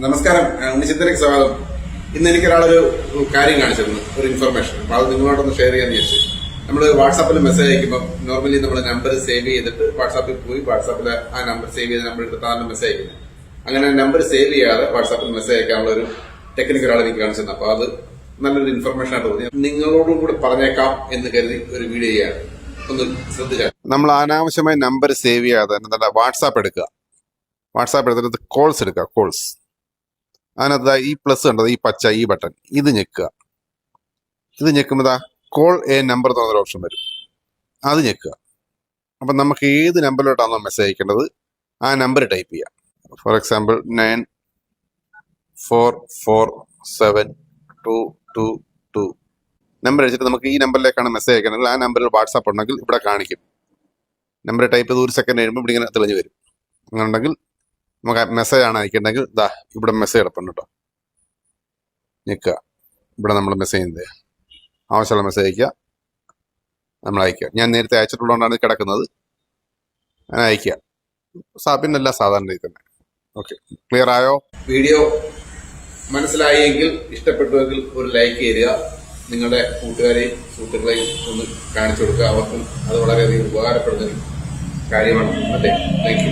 നമസ്കാരം, ഉണ്ണിച്ചിന്തയിലേക്ക് സ്വാഗതം. ഇന്ന് എനിക്കൊരാളൊരു കാര്യം കാണിച്ചിരുന്നു, ഒരു ഇൻഫർമേഷൻ. അപ്പോൾ അത് നിങ്ങളോടൊന്ന് ഷെയർ ചെയ്യാൻ വിചാരിച്ചു. നമ്മൾ വാട്സാപ്പിൽ മെസ്സേജ് അയക്കുമ്പോൾ നോർമലി നമ്മൾ നമ്പർ സേവ് ചെയ്തിട്ട് വാട്സാപ്പിൽ പോയി വാട്സാപ്പിൽ ആ നമ്പർ സേവ് ചെയ്ത നമ്പർ എടുത്തിട്ടാണ് മെസ്സേജ് അയക്കുന്നത്. അങ്ങനെ നമ്പർ സേവ് ചെയ്യാതെ വാട്സാപ്പിൽ മെസ്സേജ് അയക്കാനുള്ള ഒരു ടെക്നിക്ക് ഒരാൾ എനിക്ക് കാണിച്ചിരുന്നു. അപ്പോൾ അത് നല്ലൊരു ഇൻഫർമേഷൻ ആയിട്ട് തോന്നി. നിങ്ങളോടും കൂടെ പറഞ്ഞേക്കാം എന്ന് കരുതി ഒരു വീഡിയോ ചെയ്യാണ്. ഒന്ന് ശ്രദ്ധിച്ചാൽ നമ്മൾ അനാവശ്യമായി നമ്പർ സേവ് ചെയ്യാതെ എന്താ വാട്സാപ്പ് എടുക്കുക. വാട്സാപ്പ് എടുത്തിട്ട് കോൾസ് എടുക്കുക. കോൾസ് അതിനകത്ത് ഈ പ്ലസ് കണ്ടത്, ഈ പച്ച ഈ ബട്ടൺ ഇത് ഞെക്കുക. ഇത് ഞെക്കുമ്പോൾ കോൾ എ നമ്പർ എന്ന് പറഞ്ഞൊരു ഓപ്ഷൻ വരും. അത് ഞെക്കുക. അപ്പം നമുക്ക് ഏത് നമ്പറിലോട്ടാണോ മെസ്സേജ് അയക്കേണ്ടത് ആ നമ്പർ ടൈപ്പ് ചെയ്യാം. ഫോർ എക്സാമ്പിൾ 94472222 നമ്പർ അടിച്ചിട്ട് നമുക്ക് ഈ നമ്പറിലേക്കാണ് മെസ്സേജ് അയക്കണമെങ്കിൽ ആ നമ്പറിൽ വാട്സാപ്പ് ഉണ്ടെങ്കിൽ ഇവിടെ കാണിക്കും. നമ്പർ ടൈപ്പ് ചെയ്ത് 1 സെക്കൻഡ് കഴിയുമ്പോൾ ഇവിടെ ഇങ്ങനെ തെളിഞ്ഞു വരും. അങ്ങനെ ഉണ്ടെങ്കിൽ നമുക്ക് മെസ്സേജ് ആണ് അയക്കേണ്ടെങ്കിൽ ഇവിടെ മെസ്സേജ് കിടപ്പുണ്ട് കേട്ടോ. നിൽക്കുക, ഇവിടെ നമ്മൾ മെസ്സേജ് ചെയ്യുന്നത് ആവശ്യമുള്ള മെസ്സേജ് അയക്കുക, നമ്മൾ അയക്കുക. ഞാൻ നേരത്തെ അയച്ചിട്ടുള്ളതുകൊണ്ടാണ് ഇത് കിടക്കുന്നത്. അങ്ങനെ അയക്കുക. പിന്നെല്ലാം സാധാരണ രീതി തന്നെ. ഓക്കെ, ക്ലിയർ ആയോ? വീഡിയോ മനസ്സിലായെങ്കിൽ, ഇഷ്ടപ്പെട്ടുവെങ്കിൽ ഒരു ലൈക്ക് ചെയ്യുക. നിങ്ങളുടെ കൂട്ടുകാരെയും സുഹൃത്തുക്കളെയും ഒന്ന് കാണിച്ചു കൊടുക്കുക. അവർക്കും അത് വളരെയധികം ഉപകാരപ്പെടുന്ന കാര്യമാണ്. അതെ, താങ്ക് യു.